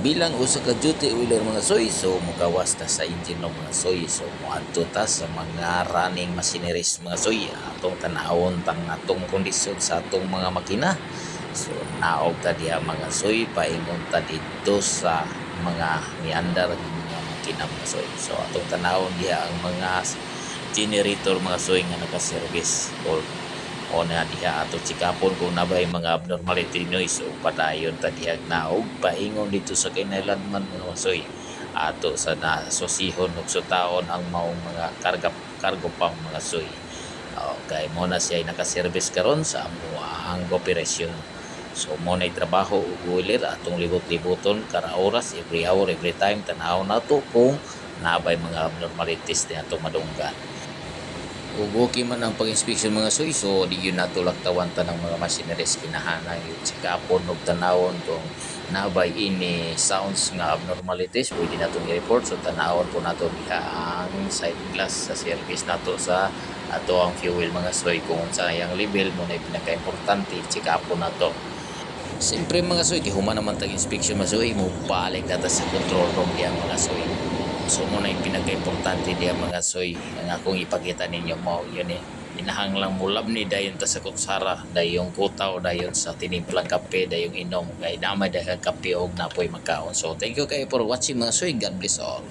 Bilang usa ka duty oiler mga soy, so mugawas ta sa engine ng mga soy. So muadto ta sa mga running machineries mga soy. Atong tanawon tang atong kondisyon sa atong mga makina. So naog ta diha mga soy, paingon ta dito sa mga miandar ng mga makina mga soy. So atong tanawon diha ang mga generator mga soy nga naka-service o na diha ato sikapon kung nabay mga abnormality noise o padayon ta diha naog paingon dito sa kinailanman mga masoy ato sa nasosihon ug sutaon ang maong mga kargo pang mga soy. Okay, mo na siya naka-service karon sa amuang operasyon. So mo na trabaho ug oiler atong libot-liboton kada oras, every hour, every time tanaw nato kung nabay mga abnormalities di ato madunggan. Ug okay man ang pag-inspeksyon mga soy, so di yun natulak tawan ta ng mga machineries kinahanglan yung sikapon ug tanawon kung nabay ini sounds nga abnormalities pwede natong i-report. So tanawon po nato diha ang side glass sa service nato sa ato ang fuel mga soy kung sayang level mo na pinaka-importante sikapon nato. Siyempre mga soy, kay human naman tag-inspeksyon mga soy, mo balik data sa control room diyan mga soy. So muna yung pinaka-importante diya mga soy ang akong ipakita ninyo mo yun inahanglang mulab ni dayon ta sa kutsara dayong kutaw dayon sa tinimplang kape dayong inom kay namay dahil kape og napoy makaon. So thank you kayo for watching mga soy. God bless all.